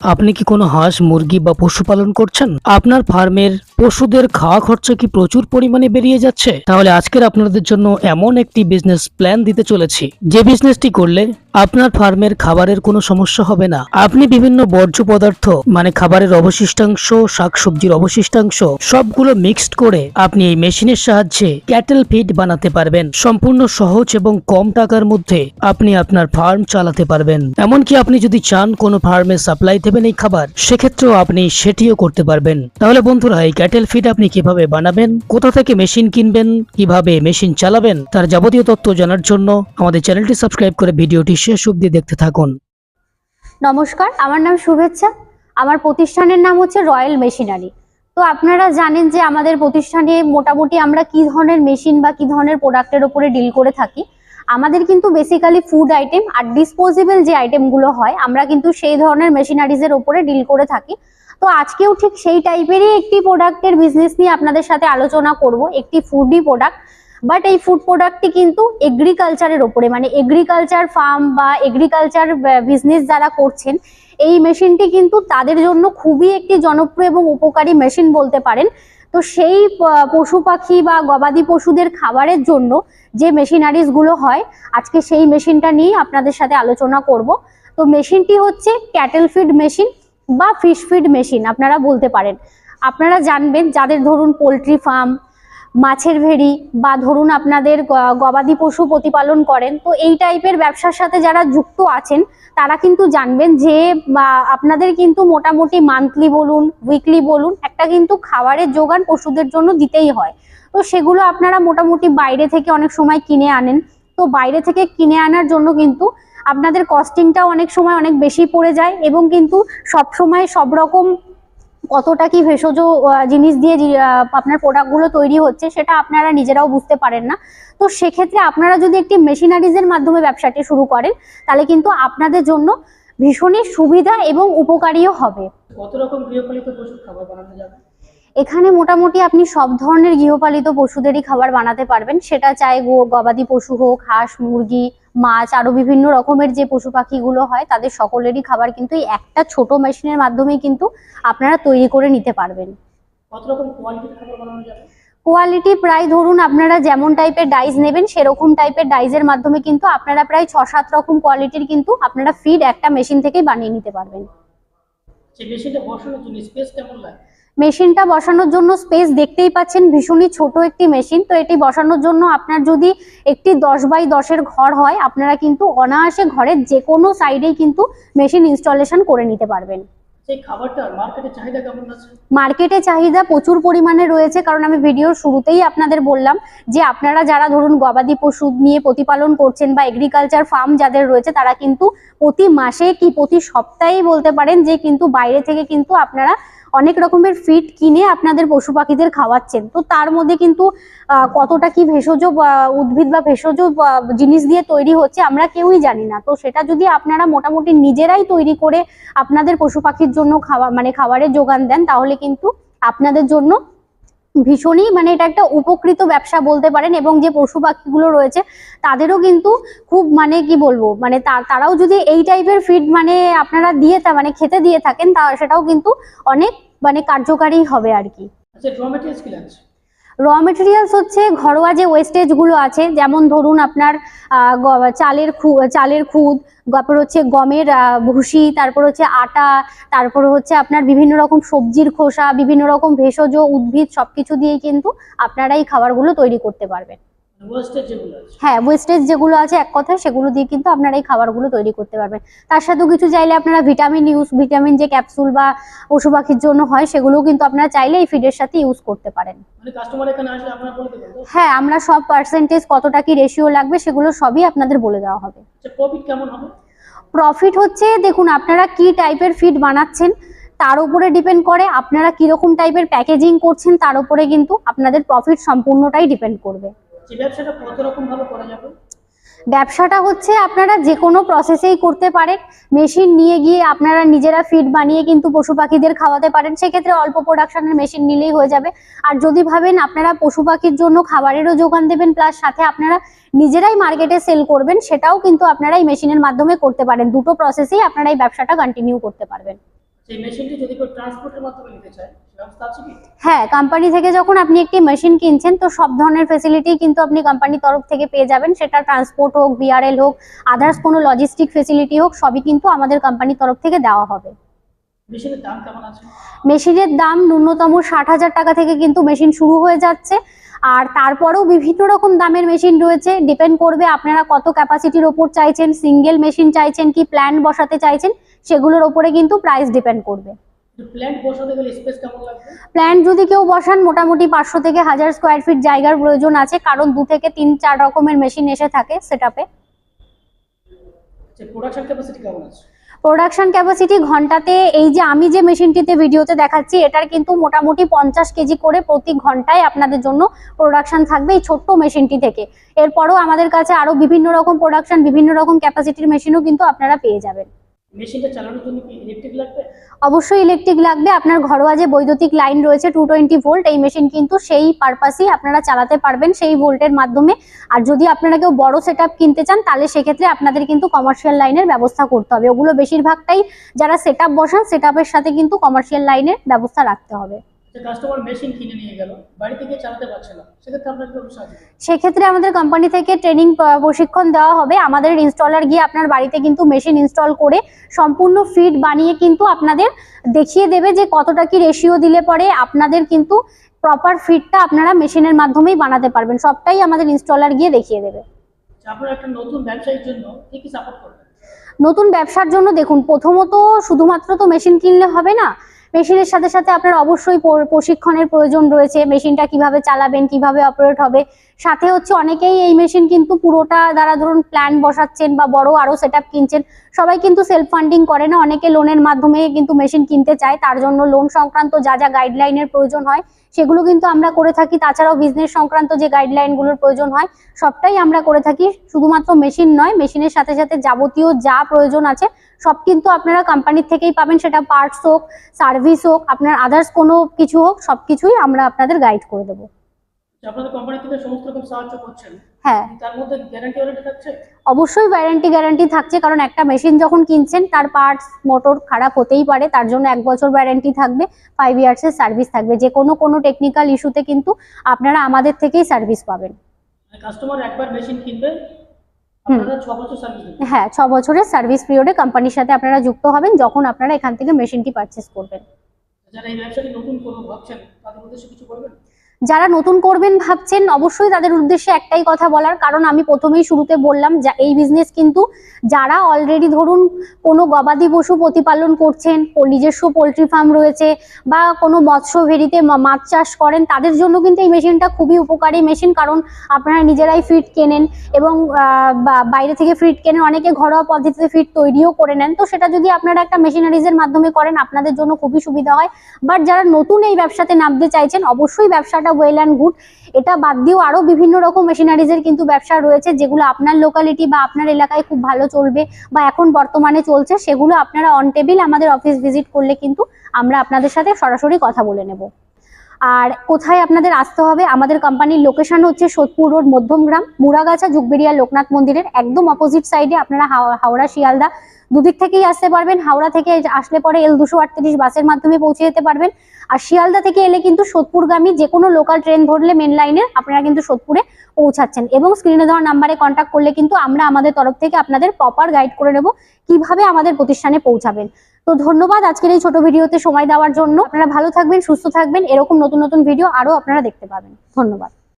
আপনি কি কোনো হাঁস, মুরগি বা পশুপালন করছেন? আপনার ফার্মের পশুদের খাওয়া খরচা কি প্রচুর পরিমাণে বেরিয়ে যাচ্ছে? তাহলে আজকের আপনাদের জন্য এমন একটি বিজনেস প্ল্যান দিতে চলেছি, যে বিজনেসটি করলে আপনার ফার্মের খাবারের কোনো সমস্যা হবে না। আপনি বিভিন্ন বর্জ্য পদার্থ মানে খাবারের অবশিষ্টাংশ, শাকসবজির অবশিষ্টাংশ সবগুলো মিক্সড করে আপনি এই মেশিনের সাহায্যে ক্যাটেল ফিড বানাতে পারবেন। সম্পূর্ণ সহজ এবং কম টাকার মধ্যে আপনি আপনার ফার্ম চালাতে পারবেন। এমনকি আপনি যদি চান কোনো ফার্মে সাপ্লাই দেবেন এই খাবার, সেক্ষেত্রেও আপনি সেটিও করতে পারবেন। তাহলে বন্ধুরা, এই ক্যাটেল ফিড আপনি কিভাবে বানাবেন, কোথা থেকে মেশিন কিনবেন, কিভাবে মেশিন চালাবেন, তার যাবতীয় তথ্য জানার জন্য আমাদের চ্যানেলটি সাবস্ক্রাইব করে ভিডিওটি শেষ অবধি দেখতে থাকুন। নমস্কার, আমার নাম শুভেচ্ছা। আমার প্রতিষ্ঠানের নাম হচ্ছে রয়্যাল মেশিনারি। তো আপনারা জানেন যে আমাদের প্রতিষ্ঠানে মোটামুটি আমরা কি ধরনের মেশিন বা কি ধরনের প্রোডাক্টের উপরে ডিল করে থাকি। আমাদের কিন্তু বেসিক্যালি ফুড আইটেম আর ডিসপোজেবল যে আইটেমগুলো হয়, আমরা কিন্তু সেই ধরনের মেশিনারিজের উপরে ডিল করে থাকি। তো আজকেও ঠিক সেই টাইপেরই একটি প্রোডাক্টের বিজনেস নিয়ে আপনাদের সাথে আলোচনা করব, একটি ফুডি প্রোডাক্ট। বাট এই ফুড প্রোডাক্টটি কিন্তু এগ্রিকালচারের ওপরে, মানে এগ্রিকালচার ফার্ম বা এগ্রিকালচার বিজনেস যারা করছেন, এই মেশিনটি কিন্তু তাদের জন্য খুবই একটি জনপ্রিয় এবং উপকারী মেশিন বলতে পারেন। তো সেই পশু পাখি বা গবাদি পশুদের খাবারের জন্য যে মেশিনারিজ গুলো হয়, আজকে সেই মেশিনটা নিয়ে আপনাদের সাথে আলোচনা করব। তো মেশিনটি হচ্ছে ক্যাটেল ফিড মেশিন বা ফিশ ফিড মেশিন আপনারা বলতে পারেন। আপনারা জানবেন, যাদের ধরুন পোলট্রি ফার্ম, মাছের ভেড়ি বা ধরুন আপনাদের গবাদি পশু প্রতিপালন করেন, তো এই টাইপের ব্যবসার সাথে যারা যুক্ত আছেন তারা কিন্তু জানবেন যে আপনাদের কিন্তু মোটামুটি মান্থলি বলুন, উইকলি বলুন, একটা কিন্তু খাবারের যোগান পশুদের জন্য দিতেই হয়। তো সেগুলো আপনারা মোটামুটি বাইরে থেকে অনেক সময় কিনে আনেন। তো বাইরে থেকে কিনে আনার জন্য কিন্তু আপনাদের কস্টিংটাও অনেক সময় অনেক বেশি পড়ে যায়, এবং কিন্তু সব সময় সব রকম কতটা কি ভেষজ জিনিস দিয়ে আপনার প্রোডাক্টগুলো তৈরি হচ্ছে সেটা আপনারা নিজেরাও বুঝতে পারেন না। তো সেক্ষেত্রে আপনারা যদি একটি মেশিনারিজের মাধ্যমে ব্যবসাটি শুরু করেন, তাহলে কিন্তু আপনাদের জন্য ভীষণই সুবিধা এবং উপকারীও হবে। কত রকম গৃহপালিত পশুর খাবার বানানো যাবে? এখানে মোটামুটি আপনি সব ধরনের গৃহপালিত পশুদেরই খাবার বানাতে পারবেন, সেটা চাই গবাদি পশু হোক, হাঁস, মুরগি, মাছ, আরো বিভিন্ন রকমের যে পশু পাখিগুলো হয় তাদের সকলেরই খাবার কিন্তু এই একটা ছোট মেশিনের মাধ্যমেই কিন্তু আপনারা তৈরি করে নিতে পারবেন। কত রকম কোয়ালিটির খাবার বানানো যাবে? কোয়ালিটি প্রায় ধরুন আপনারা যেমন টাইপের ডাইস নেবেন সেরকম টাইপের ডাইজের মাধ্যমে কিন্তু আপনারা প্রায় 6-7 রকম কোয়ালিটির কিন্তু আপনারা ফিড একটা মেশিন থেকেই বানিয়ে নিতে পারবেন। যে মেশিনটা বসানোর জন্য স্পেস কেমন লাগে? মেশিনটা বসানোর জন্য স্পেস দেখতেই পাচ্ছেন, ভীষণই ছোট একটি মেশিন। তো এটি বসানোর জন্য আপনার যদি একটি 10x10 ঘর হয়, আপনারা কিন্তু অনায়াসে ঘরের যে কোনো সাইডেই কিন্তু মেশিন ইনস্টলেশন করে নিতে পারবেন। সেই খাবারটা মার্কেটে চাহিদা কেমন আছে? মার্কেটে চাহিদা প্রচুর পরিমাণে রয়েছে, কারণ আমি ভিডিওর শুরুতেই আপনাদের বললাম যে আপনারা যারা ধরুন গবাদি পশু নিয়ে প্রতিপালন করছেন বা এগ্রিকালচার ফার্ম যাদের রয়েছে, তারা কিন্তু প্রতি মাসে কি প্রতি সপ্তাহেই বলতে পারেন যে কিন্তু বাইরে থেকে কিন্তু আপনারা অনেক রকমের ফিড কিনে আপনাদের পশু পাখিদের খাওয়াচ্ছেন। তো তার মধ্যে কিন্তু কতটা কি ভেষজ উদ্ভিদ বা ভেষজ জিনিস দিয়ে তৈরি হচ্ছে আমরা কেউই জানি না। তো সেটা যদি আপনারা মোটামুটি নিজেরাই তৈরি করে আপনাদের পশু পাখির জন্য খাবারের যোগান দেন, তাহলে কিন্তু আপনাদের জন্য ভীষণই এটা একটা উপকৃত ব্যবসা বলতে পারেন। এবং যে পশু পাখিগুলো রয়েছে তাদেরও কিন্তু খুব কি বলবো, তারাও যদি এই টাইপের ফিড আপনারা দিয়ে খেতে দিয়ে থাকেন, তা সেটাও কিন্তু অনেক কার্যকারী হবে আর কি। আচ্ছা, র ম্যাটেরিয়ালস কি লাগছে? র মেটেরিয়ালস হচ্ছে ঘরোয়া যে ওয়েস্টেজ গুলো আছে, যেমন ধরুন আপনার চালের খুদ, তারপর হচ্ছে গমের ভুসি, তারপর হচ্ছে আটা, তারপর হচ্ছে আপনার বিভিন্ন রকম সবজির খোসা, বিভিন্ন রকম ভেষজ উদ্ভিদ, সবকিছু দিয়ে কিন্তু আপনারা এই খাবারগুলো তৈরি করতে পারবেন। হ্যাঁ, ওয়েস্টেজ যেগুলো আছে এক কথায় সেগুলো দিয়ে কিন্তু আপনারা এই খাবারগুলো তৈরি করতে পারবেন। তার সাথেও কিছু চাইলে আপনারা ভিটামিন যে ক্যাপসুল বা পশু পাখির জন্য হয়, সেগুলো কিন্তু আপনারা চাইলে এই ফিডের সাথে ইউজ করতে পারেন। হ্যাঁ, আমরা সব পার্সেন্টেজ কতটা কি রেশিও লাগবে সেগুলো সবই আপনাদের বলে দেওয়া হবে। প্রফিট কেমন হবে? প্রফিট হচ্ছে, দেখুন আপনারা কি টাইপের ফিড বানাচ্ছেন তার উপরে ডিপেন্ড করে, আপনারা কিরকম টাইপের প্যাকেজিং করছেন তার উপরে কিন্তু আপনাদের প্রফিট সম্পূর্ণটাই ডিপেন্ড করবে। ব্যবসাটা কত রকম ভাবে করা যাবে? ব্যবসাটা হচ্ছে আপনারা যে কোনো প্রসেসেই করতে পারেন। মেশিন নিয়ে গিয়ে আপনারা নিজেরা ফিড বানিয়ে কিন্তু পশু পাখিদের খাওয়াতে পারেন, সেক্ষেত্রে অল্প প্রোডাকশনের মেশিন নিলেই হয়ে যাবে। আর যদি ভাবেন আপনারা পশু পাখির জন্য খাবারেরও যোগান দেবেন, প্লাস সাথে আপনারা নিজেরাই মার্কেটে সেল করবেন, সেটাও কিন্তু আপনারা এই মেশিনের মাধ্যমে করতে পারেন। দুটো প্রসেসেই আপনারা এই ব্যবসাটা কন্টিনিউ করতে পারবেন। সেই মেশিনটি যদি কেউ ট্রান্সপোর্টের মাধ্যমে নিতে চায় ব্যবস্থা আছে কি? হ্যাঁ, কোম্পানি থেকে যখন আপনি একটি মেশিন কিনছেন তো সব ধরনের ফেসিলিটি কিন্তু আপনি কোম্পানির তরফ থেকে পেয়ে যাবেন। সেটা ট্রান্সপোর্ট হোক, বিআরএল হোক, আদার্স কোনো লজিস্টিক ফেসিলিটি হোক, সবই কিন্তু আমাদের কোম্পানির তরফ থেকে দেওয়া হবে। মেশিনের দাম কেমন আছে? মেশিনের দাম ন্যূনতম 60,000 টাকা থেকে কিন্তু মেশিন শুরু হয়ে যাচ্ছে। আর তারপরেও বিভিন্ন রকম দামের মেশিন রয়েছে, ডিপেন্ড করবে আপনারা কত ক্যাপাসিটির ওপর চাইছেন, সিঙ্গেল মেশিন চাইছেন কি প্ল্যান্ট বসাতে চাইছেন, সেগুলোর ওপরে কিন্তু প্রাইস ডিপেন্ড করবে। প্ল্যান্ট বসাতে গেলে স্পেস কেমন লাগবে? প্ল্যান্ট যদি কেউ বসান মোটামুটি 500 থেকে 1000 স্কোয়ার ফিট জায়গার প্রয়োজন আছে, কারণ 2 থেকে 3-4 রকমের মেশিন এসে থাকে সেটআপে। প্রোডাকশন ক্যাপাসিটি কেমন আছে? প্রোডাকশন ক্যাপাসিটি ঘন্টাতে, এই যে আমি যে মেশিনটিতে ভিডিওতে দেখাচ্ছি এটার কিন্তু মোটামুটি 50 কেজি করে প্রতি ঘন্টায় আপনাদের জন্য প্রোডাকশন থাকবে এই ছোট্ট মেশিনটি থেকে। এরপরও আমাদের কাছে আরো বিভিন্ন রকম প্রোডাকশন, বিভিন্ন রকম ক্যাপাসিটির মেশিনও কিন্তু আপনারা পেয়ে যাবেন। মেশিনটা চালানোর জন্য কি ইলেকট্রিক লাগবে? অবশ্যই ইলেকট্রিক লাগবে। আপনার ঘরোয়া যে বৈদ্যুতিক লাইন রয়েছে 220 ভোল্ট, এই মেশিন কিন্তু সেই পারপাসেই আপনারা চালাতে পারবেন সেই ভোল্টের মাধ্যমে। আর যদি আপনারা কেউ বড় সেটআপ কিনতে চান তাহলে সেক্ষেত্রে আপনাদের কিন্তু কমার্শিয়াল লাইনের ব্যবস্থা করতে হবে। ওগুলো বেশিরভাগটাই যারা সেটআপ বসান সেটআপের সাথে কিন্তু কমার্শিয়াল লাইনের ব্যবস্থা রাখতে হবে। কাস্টমার মেশিন কিনে নিয়ে গেল, বাড়িতে গিয়ে চালাতে পারছে না, সেক্ষেত্রে আপনার কি সাহায্য? সেক্ষেত্রে আমাদের কোম্পানি থেকে ট্রেনিং প্রশিক্ষণ দেওয়া হবে। আমাদের ইনস্টলার গিয়ে আপনার বাড়িতে কিন্তু মেশিন ইনস্টল করে সম্পূর্ণ ফিট বানিয়ে কিন্তু আপনাদের দেখিয়ে দেবে যে কতটা কি রেশিও দিলে পরে আপনাদের কিন্তু প্রপার ফিটটা আপনারা মেশিনের মাধ্যমেই বানাতে পারবেন। সবটাই আমাদের ইনস্টলার গিয়ে দেখিয়ে দেবে। আপনারা একটা নতুন ব্যবসায়ীর জন্য কি কি সাপোর্ট করবেন? নতুন ব্যবসার জন্য দেখুন, প্রথমত শুধুমাত্র তো মেশিন কিনলে হবে না, মেশিনের সাথে সাথে আপনার অবশ্যই প্রশিক্ষণের প্রয়োজন রয়েছে। মেশিনটা কিভাবে চালাবেন, কিভাবে অপারেট হবে, সাথে হচ্ছে অনেকেই এই মেশিন কিন্তু পুরোটা দ্বারা ধরুন প্ল্যান বসাচ্ছেন বা বড় আরো সেটআপ কিনছেন, সবাই কিন্তু সেলফ ফান্ডিং করে না, অনেকে লোনের মাধ্যমে কিন্তু মেশিন কিনতে চায়। তার জন্য লোন সংক্রান্ত যা যা গাইডলাইনের প্রয়োজন হয় সেগুলো কিন্তু আমরা করে থাকি। তাছাড়াও বিজনেস সংক্রান্ত যে গাইডলাইনগুলোর প্রয়োজন হয় সবটাই আমরা করে থাকি। শুধুমাত্র মেশিন নয়, মেশিনের সাথে সাথে যাবতীয় যা প্রয়োজন আছে সব কিন্তু আপনারা কোম্পানির থেকেই পাবেন। সেটা পার্টস হোক, সার্ভিস হোক, আপনার আদার্স কোনো কিছু হোক, সবকিছুই আমরা আপনাদের গাইড করে দেবো। আপনাদের কোম্পানি থেকে সমস্ত রকম সাহায্য করছেন, হ্যাঁ, তার মধ্যে ওয়ারেন্টি থাকছে? অবশ্যই গ্যারান্টি থাকছে, কারণ একটা মেশিন যখন কিনছেন তার পার্টস মোটর খারাপ হতেই পারে, তার জন্য 1 বছর ওয়ারেন্টি থাকবে, 5 ইয়ার্সের সার্ভিস থাকবে। যে কোনো টেকনিক্যাল ইস্যুতে কিন্তু আপনারা আমাদের থেকেই সার্ভিস পাবেন। কাস্টমার একবার মেশিন কিনবে, আপনারা 6 বছর সার্ভিস দেবেন? হ্যাঁ, 6 বছরের সার্ভিস পিরিয়ডে কোম্পানির সাথে আপনারা যুক্ত হবেন যখন আপনারা এখান থেকে মেশিনটি পারচেস করবেন। যারা এই ব্যবসাটি নতুন করবে ভাবছেন তাদের উদ্দেশ্যে কিছু বলবেন? যারা নতুন করবেন ভাবছেন অবশ্যই তাদের উদ্দেশ্যে একটাই কথা বলার, কারণ আমি প্রথমেই শুরুতে বললাম যে এই বিজনেস কিন্তু যারা অলরেডি ধরুন কোনো গবাদি পশু প্রতিপালন করছেন, নিজস্ব পোলট্রি ফার্ম রয়েছে বা কোনো মৎস্য ভেড়িতে মাছ চাষ করেন, তাদের জন্য কিন্তু এই মেশিনটা খুবই উপকারী মেশিন। কারণ আপনারা নিজেরাই ফিড কেনেন এবং বাইরে থেকে ফিড কেনেন, অনেকে ঘরোয়া পদ্ধতিতে ফিড তৈরিও করে নেন। তো সেটা যদি আপনারা একটা মেশিনারিজের মাধ্যমে করেন আপনাদের জন্য খুবই সুবিধা হয়। বাট যারা নতুন এই ব্যবসাতে নামতে চাইছেন অবশ্যই ব্যবসাটা ওয়েল অ্যান্ড গুড। এটা বাদ দিয়েও আরো বিভিন্ন রকম মেশিনারিজের কিন্তু ব্যবসা রয়েছে যেগুলো আপনার লোকালিটি বা আপনার এলাকায় খুব ভালো চলবে বা এখন বর্তমানে চলছে, সেগুলো আপনারা অন টেবিল আমাদের অফিস ভিজিট করলে কিন্তু আমরা আপনাদের সাথে সরাসরি কথা বলে নেব। আর কোথায় আপনাদের আসতে হবে, আমাদের কোম্পানির লোকেশন হচ্ছে সোদপুর রোড, মধ্যমগ্রাম, মুড়াগাছা, যুগবেড়িয়া লোকনাথ মন্দিরের একদম অপোজিট সাইডে। আপনারা হাওড়া শিয়ালদা দুদিক থেকেই আসতে পারবেন। হাওড়া থেকে আসলে পরে L238 বাসের মাধ্যমে পৌঁছে যেতে পারবেন। আর শিয়ালদা থেকে এলে কিন্তু সোদপুরগামী যে কোনো লোকাল ট্রেন ধরলে মেন লাইনের আপনারা কিন্তু সোদপুরে পৌঁছাচ্ছেন। এবং স্ক্রিনে দেওয়া নাম্বারে কন্ট্যাক্ট করলে কিন্তু আমরা আমাদের তরফ থেকে আপনাদের প্রপার গাইড করে নেব কিভাবে আমাদের প্রতিষ্ঠানে পৌঁছাবেন। তো ধন্যবাদ আজকের এই ছোট ভিডিওতে সময় দেওয়ার জন্য। আপনারা ভালো থাকবেন, সুস্থ থাকবেন, এরকম নতুন নতুন ভিডিও আরো আপনারা দেখতে পাবেন। ধন্যবাদ।